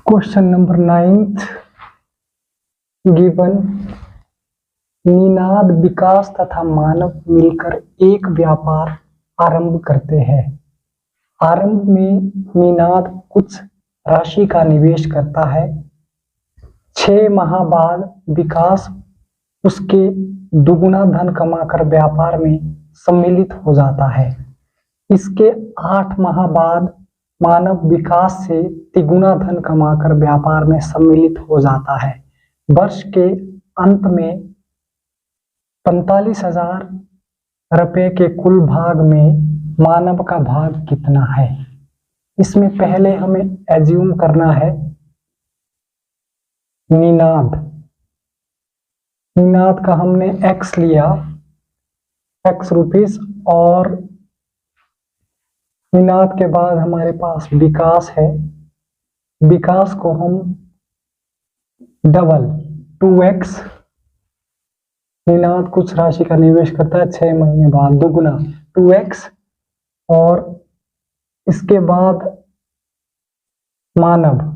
Question number 9 given Ninad विकास तथा मानव मिलकर एक व्यापार आरंभ करते हैं। आरंभ में निनाद कुछ राशि का निवेश करता है। 6 माह बाद विकास उसके दुगुना धन कमाकर व्यापार में सम्मिलित हो जाता है। इसके 8 माह बाद मानव विकास से तिगुना धन कमाकर व्यापार में सम्मिलित हो जाता है। वर्ष के अंत में 45,000 रुपए के कुल भाग में मानव का भाग कितना है। इसमें पहले हमें एज्यूम करना है निनाद का हमने x लिया, x रुपीस, और निनाद के बाद हमारे पास विकास है। विकास को हम डबल 2x, निनाद कुछ राशि का निवेश करता है 6 महीने बाद, दुगुना 2x, और इसके बाद मानव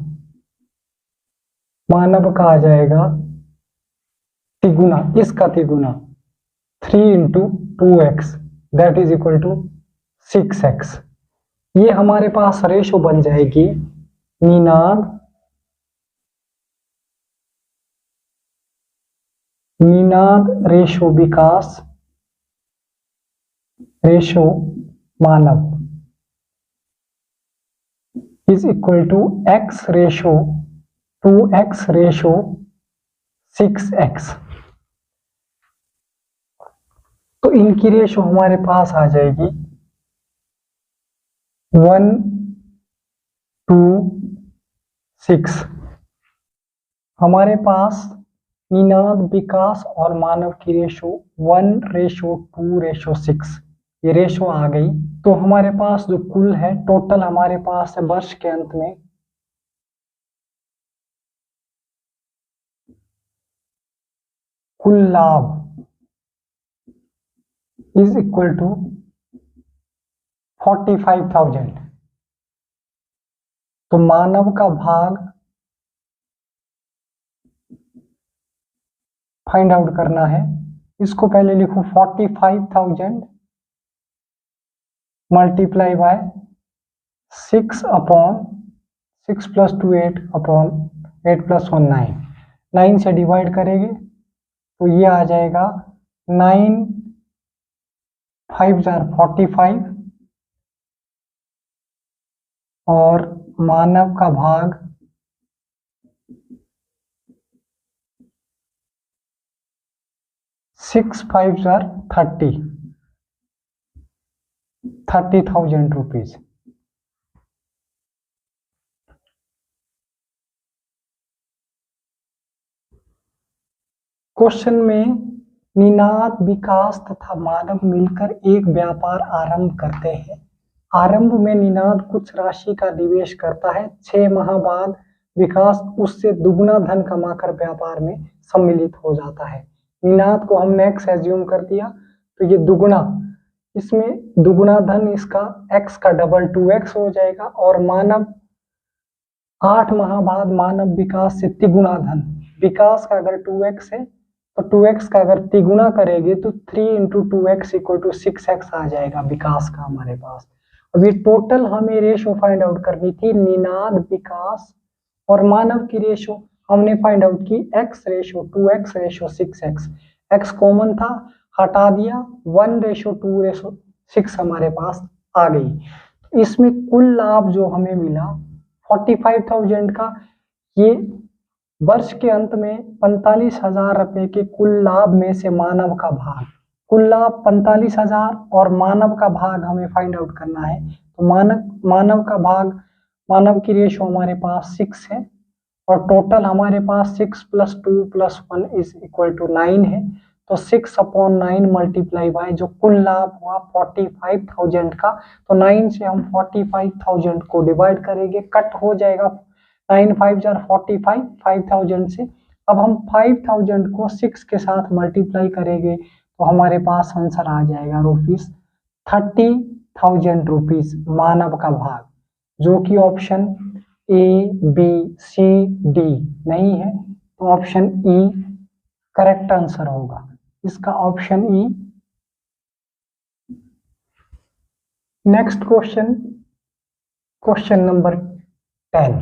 का आ जाएगा तिगुना, इसका तिगुना 3 × 2x that is equal to 6x। ये हमारे पास रेशो बन जाएगी Ninad ratio Vikas ratio Manav is equal to x ratio 2x ratio 6x। तो इनकी रेशो हमारे पास आ जाएगी 1:6। हमारे पास निनाद विकास और मानव की रेशो 1:2:6 ये रेशो आ गई। तो हमारे पास जो कुल है टोटल हमारे पास है वर्ष के अंत में कुल लाभ इज इक्वल टू 45,000। तो मानव का भाग फाइंड आउट करना है। इसको पहले लिखो 45,000 मल्टीप्लाई बाय 6 + 2 8 8 + 1 9। 9 से डिवाइड करेंगे तो ये आ जाएगा 9 5 45, और मानव का भाग 6 5 30,000 रुपीज। क्वेश्चन में निनाद विकास तथा मानव मिलकर एक व्यापार आरंभ करते हैं। आरंभ में निनाद कुछ राशि का निवेश करता है। 6 माह बाद विकास उससे दुगुना धन कमाकर व्यापार में सम्मिलित हो जाता है। निनाद को हमने x एज्यूम कर दिया तो ये दुगुना, इसमें दुगुना धन इसका x का डबल 2x हो जाएगा, और मानव 8 माह बाद मानव विकास से तिगुना धन, विकास का अगर 2x है तो 2x का अगर तिगुना करेंगे तो 3 × 2x = 6x आ जाएगा विकास का हमारे पास। अब ये टोटल हमें रेशो फाइंड आउट करनी थी निनाद विकास और मानव की रेशो हमने फाइंड आउट की x ratio 2x ratio 6x। x common था, हटा दिया, 1:2:6 हमारे पास आ गई। इसमें कुल लाभ जो हमें मिला 45,000 का, ये वर्ष के अंत में 45,000 रुपए के कुल लाभ में से मानव का भाग, कुल लाभ 45,000 और मानव का भाग हमें फाइंड आउट करना है। तो मानव का भाग, मानव की रेशो हमारे पास 6 है, और टोटल हमारे पास 6 + 2 + 1 = 9 है। तो 6/9 मल्टीप्लाई बाय जो कुल लाभ हुआ 45,000 का, तो 9 से हम 45,000 को डिवाइड करेंगे, कट हो जाएगा 9 5 45 5,000 से। अब हम 5,000 को 6 के साथ मल्टीप्लाई करेंगे तो हमारे पास आंसर आ जाएगा रुपीस 30,000 रुपीज मानव का भाग, जो कि option A B C D नहीं है, तो ऑप्शन ई करेक्ट आंसर होगा इसका, option E. Next question, question number 10।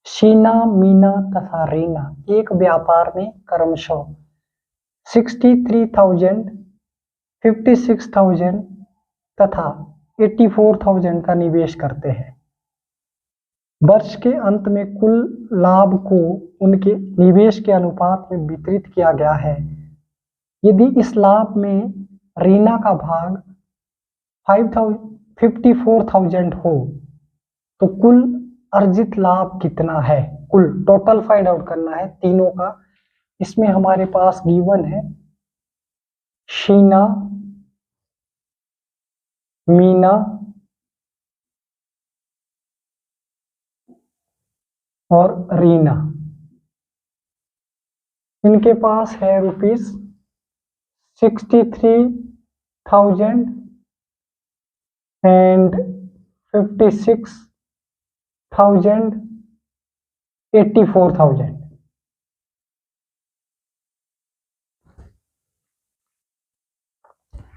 Sheena, Meena तथा रीना एक व्यापार में क्रमशः 63,000, 56,000 तथा 84,000 का निवेश करते हैं। वर्ष के अंत में कुल लाभ को उनके निवेश के अनुपात में वितरित किया गया है। यदि इस लाभ में रीना का भाग 54,000 हो तो कुल अर्जित लाभ कितना है? कुल टोटल फाइंड आउट करना है तीनों का। इसमें हमारे पास गिवन है शीना, मीना और रीना। इनके पास है ₹63,000 एंड 56,000, 84,000।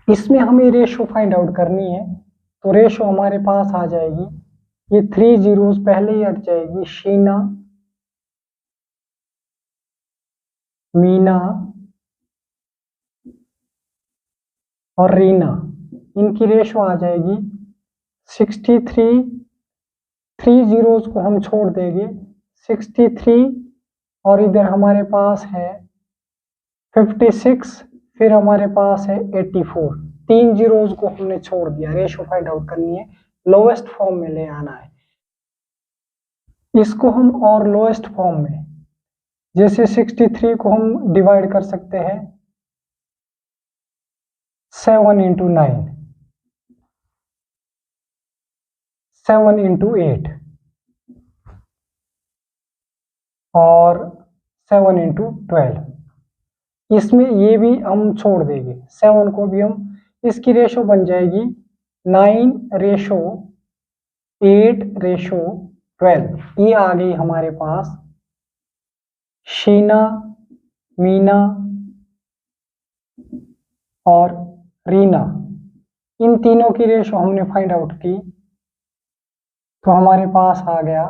इसमें हमें रेशो फाइंड आउट करनी है, तो रेशो हमारे पास आ जाएगी, ये 3 जीरोस पहले ही हट जाएगी, शीना, मीना और रीना, इनकी रेशो आ जाएगी 63, 3 जीरोस को हम छोड़ देंगे, 63 और इधर हमारे पास है 56, फिर हमारे पास है 84। 3 जीरोस को हमने छोड़ दिया, रेशो फाइंड आउट करनी है, लोएस्ट फॉर्म में ले आना है इसको हम। और लोएस्ट फॉर्म में जैसे 63 को हम डिवाइड कर सकते हैं 7 into 9, 7 into 8 और 7 into 12। इसमें ये भी हम छोड़ देंगे, 7 को भी हम, इसकी रेशो बन जाएगी 9:8:12। ये आ गई हमारे पास शीना, मीना और रीना, इन तीनों की रेशो हमने फाइंड आउट की, तो हमारे पास आ गया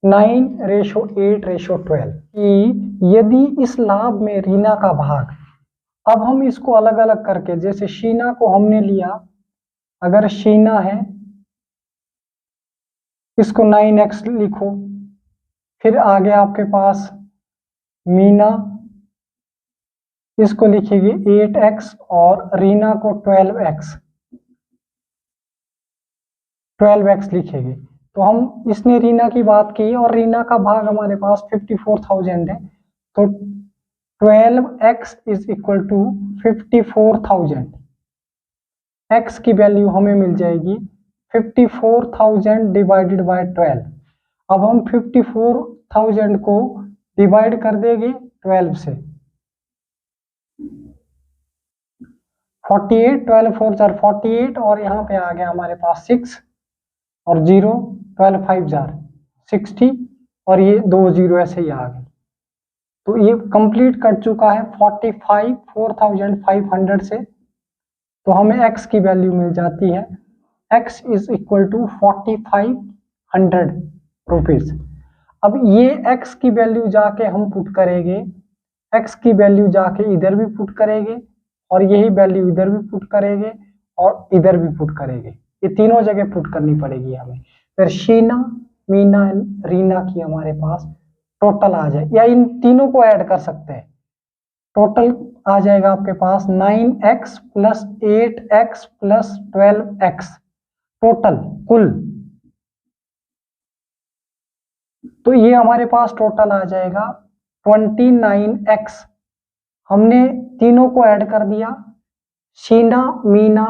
9:8:12। कि यदि इस लाभ में रीना का भाग, अब हम इसको अलग अलग करके, जैसे शीना को हमने लिया, अगर शीना है इसको 9x लिखो, फिर आगे आपके पास मीना, इसको लिखेगी 8x और रीना को 12x लिखेगी। तो हम, इसने रीना की बात की और रीना का भाग हमारे पास 54,000 है, तो 12x is equal to 54,000। x की वैल्यू हमें मिल जाएगी 54,000 डिवाइडेड बाय 12। अब हम 54,000 को डिवाइड कर देंगे 12 से, 48, 12 4 4 48 और यहाँ पे आ गया हमारे पास 6 और 0, 12 5 जार 60 और ये 2 0 ऐसे ही आ गए। तो ये कंप्लीट कट चुका है 4,500 से, तो हमें x की वैल्यू मिल जाती है, x is equal to 4,500 rupees. अब ये x की वैल्यू जाके हम पुट करेंगे, x की वैल्यू जाके इधर भी पुट करेंगे और यही वैल्यू इधर भी पुट करेंगे और इधर भी पुट करेंगे, ये तीनों जगह पुट करनी पड़ेगी हमें। फिर शीना, मीना, रीना की हमारे पास टोटल आ जाए, या इन तीनों को ऐड कर सकते हैं, टोटल आ जाएगा आपके पास 9x plus 8x plus 12x, total कुल। तो ये हमारे पास टोटल आ जाएगा 29x। हमने तीनों को ऐड कर दिया, शीना, मीना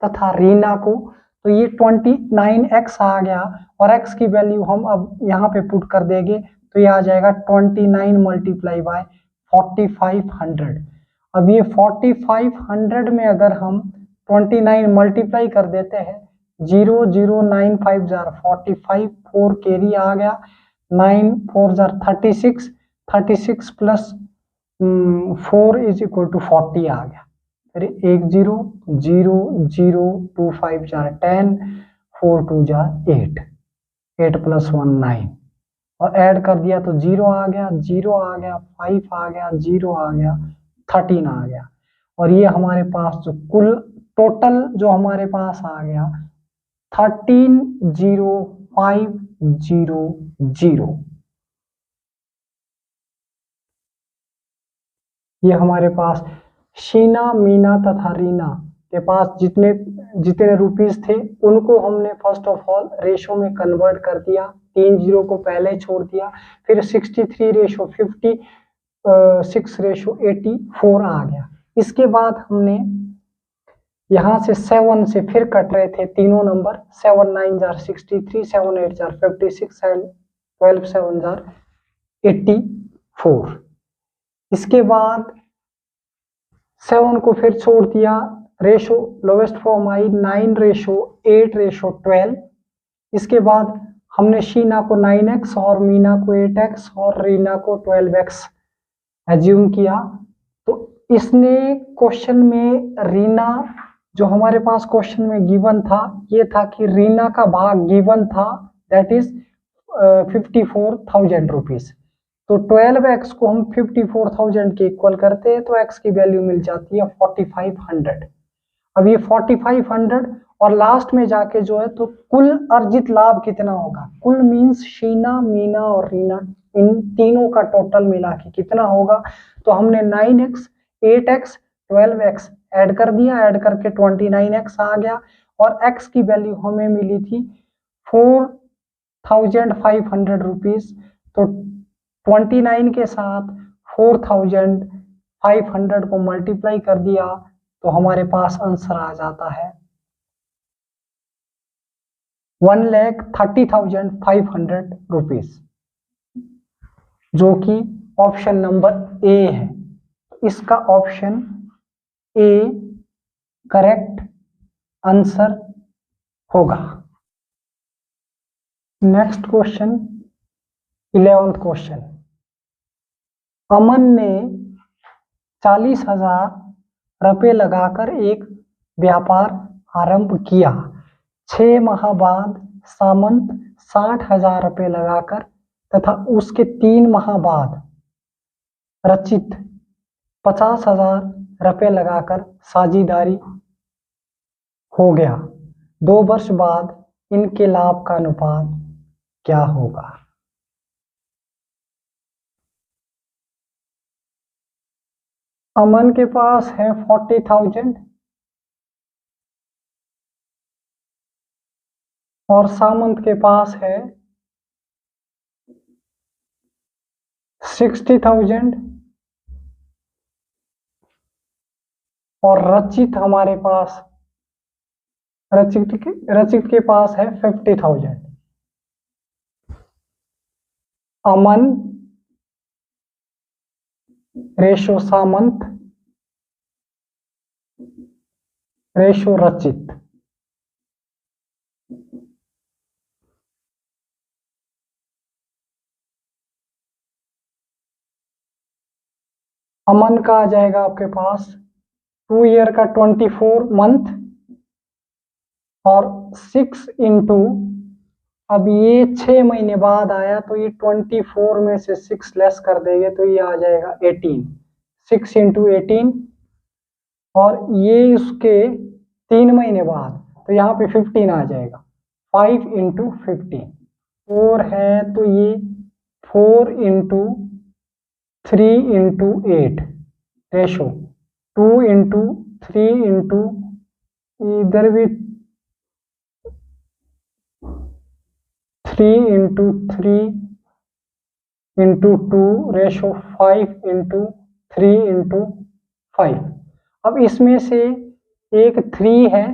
तथा रीना को, तो ये 29x आ गया और x की वैल्यू हम अब यहाँ पे पुट कर देंगे, तो ये आ जाएगा 29 मल्टीप्लाई बाय 4,500। अब ये 4,500 में अगर हम 29 मल्टीप्लाई कर देते हैं 009 जार 45, 4 कैरी आ गया, 9 4 जार 36, 36 प्लस 4 इज इक्वल टू 40 आ गया। फिर 1 0 0 0 2 5 जार 10, 4 2 जार 8, 8 प्लस 1 9, और ऐड कर दिया तो 0 आ गया, 0 आ गया, 5 आ गया, 0 आ गया, 13 आ गया। और ये हमारे पास जो कुल टोटल जो हमारे पास आ गया 130500। ये हमारे पास शीना, मीना तथा रीना के पास जितने जितने रुपीस थे उनको हमने फर्स्ट ऑफ ऑल रेशो में कन्वर्ट कर दिया, 3 जीरो को पहले छोड़ दिया, फिर 63:50, 6:84 आ गया। इसके बाद हमने यहाँ से 7 से फिर कट रहे थे तीनों नंबर, 7 9 जार 63, 7 8 जार 56, 12 7 जार 84। इसके बाद 7 को फिर छोड़ दिया, रेशो लोवेस्ट फॉर्म आई 9:8:12। इसके बाद हमने शीना को 9x और मीना को 8x और रीना को 12x एज्यूम किया। तो इसने क्वेश्चन में रीना जो हमारे पास क्वेश्चन में गिवन था, ये था कि रीना का भाग गिवन था दैट इज 54,000 रुपीज। तो 12x को हम 54,000 के इक्वल करते हैं तो x की वैल्यू मिल जाती है 4500। अब ये 4500 और लास्ट में जाके जो है तो कुल अर्जित लाभ कितना होगा, कुल मीन्स शीना, मीना और रीना, इन तीनों का टोटल मिला के कितना होगा। तो हमने 9x 8x 12x ऐड कर दिया, ऐड करके 29x आ गया, और x की वैल्यू हमें मिली थी 4500 रुपीज। तो 29 के साथ 4500 को मल्टीप्लाई कर दिया तो हमारे पास आंसर आ जाता है 1,30,500 रुपीज, जो कि ऑप्शन नंबर ए है। इसका ऑप्शन ए करेक्ट आंसर होगा। Next question 11th question. Aman ने 40,000 रुपये लगाकर एक व्यापार आरंभ किया। 6 माह बाद सामंत 60,000 रुपये लगाकर तथा उसके 3 माह बाद रचित 50,000 रुपये लगाकर साझेदारी हो गया। 2 वर्ष बाद इनके लाभ का अनुपात क्या होगा। अमन के पास है 40,000 और सामंत के पास है 60,000 और रचित हमारे पास रचित के पास है 50,000। अमन रेशो सामंत रेशो रचित। अमन का आ जाएगा आपके पास 2 ईयर का 24 मंथ और 6 इंटू, अब ये 6 महीने बाद आया तो ये 24 में से 6 लेस कर देंगे तो ये आ जाएगा 18, 6 इंटू 18, और ये उसके 3 महीने बाद तो यहाँ पे 15 आ जाएगा, 5 इंटू 15, 4 है तो ये 4 into 3 into 8 ratio 2 into 3 into इधर भी 3 into 3 into 2 ratio 5 into 3 into 5। अब इसमें से एक 3 है,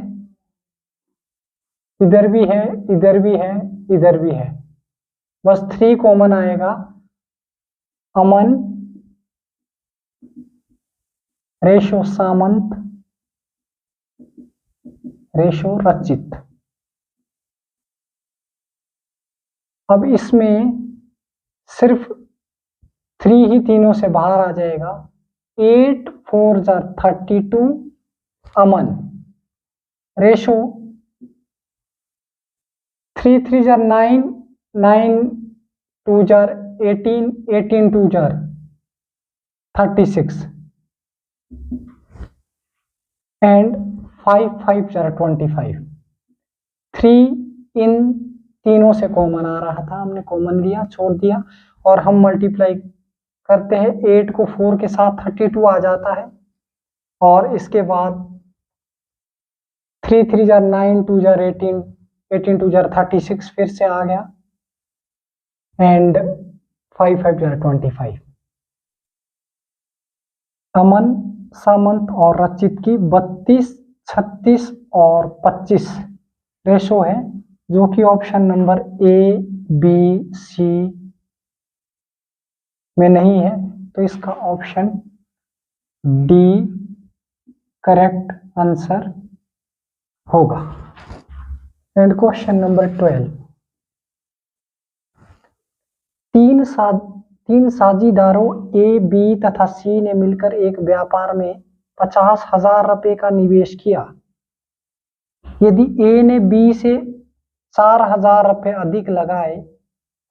इधर भी है, इधर भी है, इधर भी है, बस 3 कॉमन आएगा। अमन रेशो सामंत रेशो रचित। अब इसमें सिर्फ 3 ही तीनों से बाहर आ जाएगा। 8 4 jar 32 Aman ratio 3 3 jar 9 9 2 jar 18 18 2 jar 36 and 5 5 jar 25। 3 इन तीनों से कॉमन आ रहा था, हमने कॉमन लिया, छोड़ दिया और हम मल्टीप्लाई करते हैं। 8 को 4 के साथ 32 आ जाता है और इसके बाद 3 3 जार 9 2 जार 18 18 2 जार 36 फिर से आ गया एंड 5 5 जार 25। अमन, सामंत और रचित की 32 36 और 25 रेशो है, जो कि option number A B C में नहीं है, तो इसका ऑप्शन डी करेक्ट आंसर होगा। एंड क्वेश्चन नंबर 12, तीन साझीदारों ए बी तथा सी ने मिलकर एक व्यापार में 50,000 रुपए का निवेश किया। यदि ए ने बी से 4,000 रुपए अधिक लगाए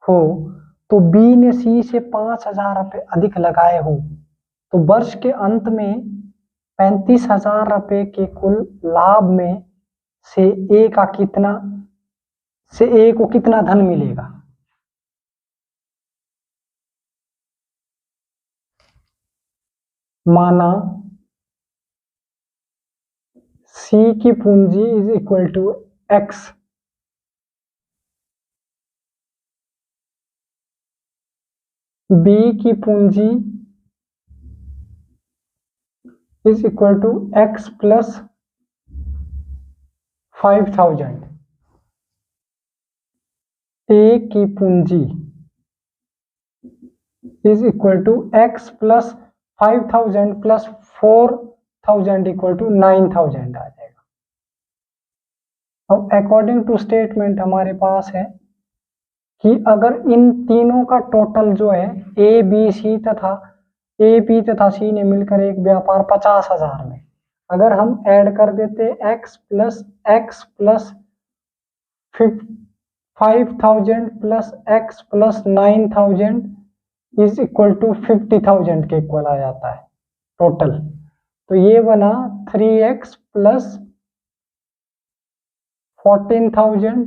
हो तो बी ने सी से 5,000 रुपए अधिक लगाए हो, तो वर्ष के अंत में 35,000 रुपए के कुल लाभ में से ए को कितना धन मिलेगा। माना सी की पूंजी is equal to X, B की पूंजी is equal to X plus 5,000, A की पूंजी is equal to X plus 5,000 plus 4,000 equal to 9,000 आ जाएगा। अब अकॉर्डिंग टू स्टेटमेंट हमारे पास है कि अगर इन तीनों का टोटल जो है ए बी तथा सी ने मिलकर एक व्यापार 50,000 में, अगर हम ऐड कर देते x plus 5,000 plus x plus 9,000 is equal to 50,000 के इक्वल आ जाता है टोटल। तो ये बना 3x plus 14,000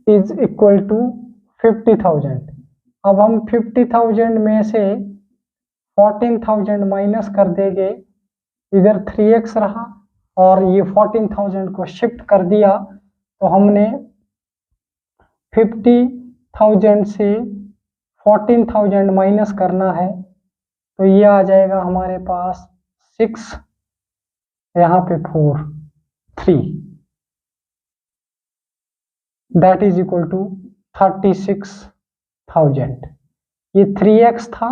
is equal to 50,000। अब हम 50,000 में से 14,000 माइनस कर देंगे, इधर 3x रहा और ये 14,000 को शिफ्ट कर दिया, तो हमने 50,000 से 14,000 माइनस करना है, तो ये आ जाएगा हमारे पास 6, यहाँ पे 4 3, दैट इज इक्वल टू 36,000। ये 3x था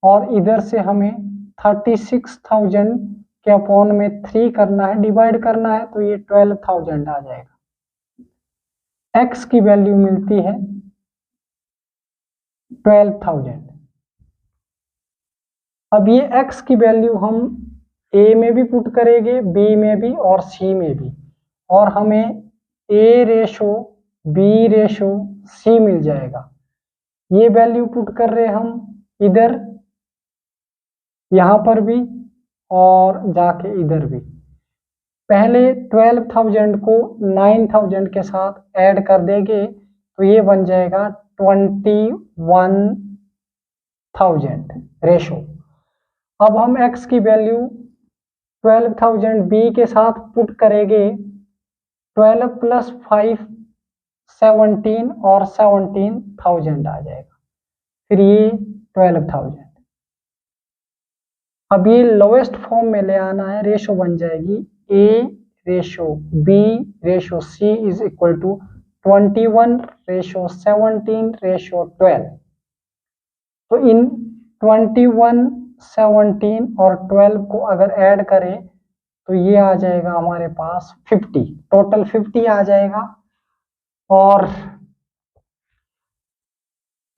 और इधर से हमें 36,000 के अपॉन में 3 करना है, डिवाइड करना है, तो ये 12,000 आ जाएगा। x की वैल्यू मिलती है 12,000। अब ये x की वैल्यू हम a में भी पुट करेंगे, b में भी और c में भी, और हमें a ratio b ratio c मिल जाएगा। ये वैल्यू पुट कर रहे हम इधर, यहां पर भी और जाके इधर भी। पहले 12,000 को 9,000 के साथ ऐड कर देंगे, तो ये बन जाएगा 21,000 रेशो। अब हम x की वैल्यू 12,000 b के साथ पुट करेंगे, 12 प्लस 5 17 और 17,000 आ जाएगा, फिर ये 12,000। अब ये लोएस्ट फॉर्म में ले आना है, रेशो बन जाएगी a ratio b ratio c is equal to 21 ratio 17 ratio 12। तो इन 21 17 और 12 को अगर ऐड करें तो ये आ जाएगा हमारे पास 50, टोटल 50 आ जाएगा। और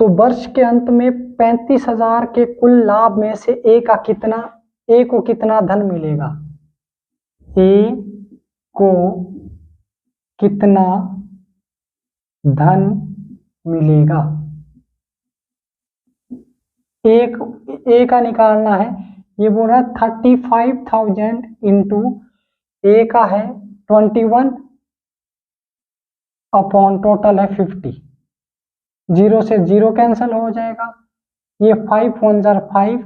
तो वर्ष के अंत में 35,000 के कुल लाभ में से ए को कितना धन मिलेगा, ए को कितना धन मिलेगा, ए का निकालना है। ये बोल रहा है 35,000 इंटू ए का है 21 अपॉन टोटल है 50। 0 से 0 कैंसिल हो जाएगा। ये 5 1 जार 5,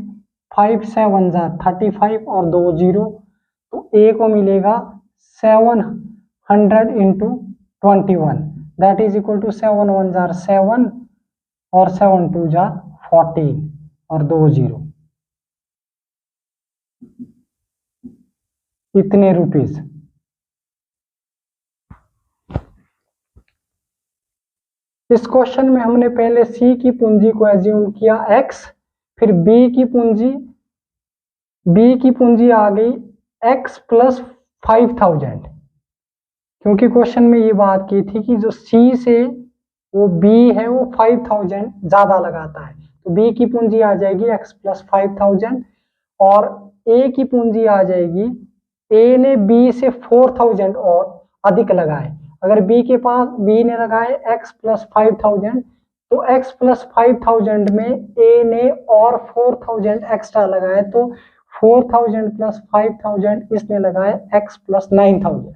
5 7 जार 35 और 2 0, तो ए को मिलेगा 700 into 21, that is equal to 7 1 जार 7 और 7 2 जार 14 और 2 0, इतने रुपीस। इस क्वेश्चन में हमने पहले सी की पूंजी को एज्यूम किया x, फिर बी की पूंजी आ गई x प्लस 5,000, क्योंकि क्वेश्चन में ये बात की थी कि जो सी से वो बी है वो 5,000 ज्यादा लगाता है, तो बी की पूंजी आ जाएगी x प्लस 5,000 और ए की पूंजी आ जाएगी, ए ने बी से 4,000 और अधिक लगाए। अगर बी ने लगाए x प्लस 5,000, तो x प्लस 5,000 में ए ने और 4,000 एक्स्ट्रा लगाए, तो 4,000 प्लस 5,000 इसने लगाए x प्लस 9,000।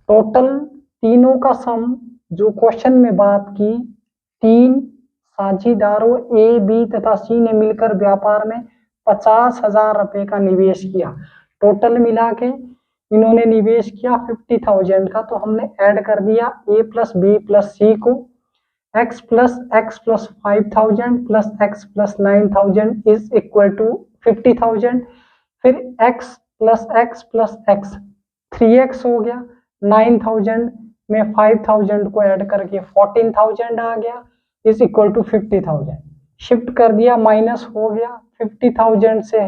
टोटल तीनों का सम जो क्वेश्चन में बात की, 3 साझीदारों ए बी तथा सी ने मिलकर व्यापार में 50,000 रुपए का निवेश किया। टोटल मिला के इन्होंने निवेश किया 50,000 का, तो हमने ऐड कर दिया A plus B plus C को, x plus 5,000 plus x plus 9,000 is equal to 50,000। फिर x प्लस x 3x हो गया, 9,000 में 5,000 को ऐड करके 14,000 आ गया, इज इक्वल टू 50,000। शिफ्ट कर दिया, माइनस हो गया, 50,000 से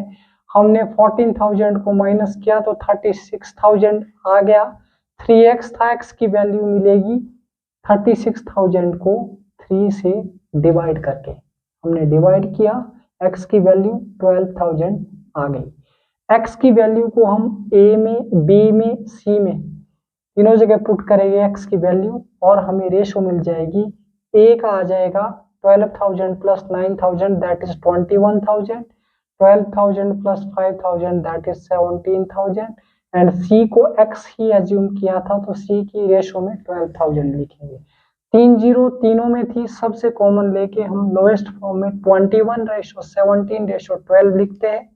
हमने 14,000 को माइनस किया तो 36,000 आ गया। 3x था, x की वैल्यू मिलेगी 36,000 को 3 से डिवाइड करके, हमने डिवाइड किया, x की वैल्यू 12,000 आ गई। x की वैल्यू को हम a में, b में, c में तीनों जगह पुट करेंगे x की वैल्यू, और हमें रेशो मिल जाएगी। a का आ जाएगा 12,000 plus 9,000 that is 21,000, 12,000 plus 5,000 that is 17,000, and c को x ही एज्यूम किया था, तो c की रेशो में 12,000 लिखेंगे। 3 0 तीनों में थी, सबसे कॉमन लेके हम लोएस्ट फॉर्म में 21:17:12 लिखते हैं।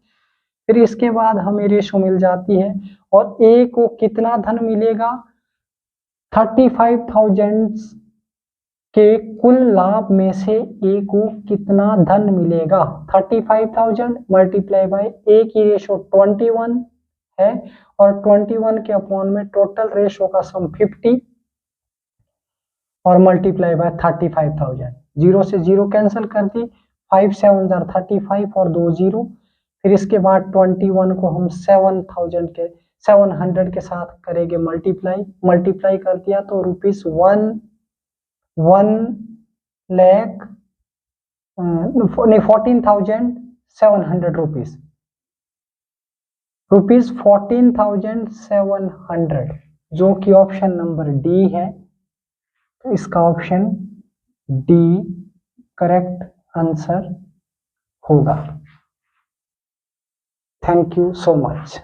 फिर इसके बाद हमें रेशो मिल जाती है, और a को कितना धन मिलेगा, 35,000 के कुल लाभ में से ए को कितना धन मिलेगा। 35,000 मल्टीप्लाई बाय ए की रेशो 21 है, और 21 के अपॉन में टोटल रेशो का सम 50 और मल्टीप्लाई बाय 35,000। 0 से 0 कैंसिल कर दी, 5 7 जार 35 और 2 0। फिर इसके बाद 21 को हम 700 के साथ करेंगे मल्टीप्लाई कर दिया, तो रुपीस 14,700 रुपीस 14,700, जो कि ऑप्शन नंबर डी है। तो इसका ऑप्शन डी करेक्ट आंसर होगा। Thank you so much.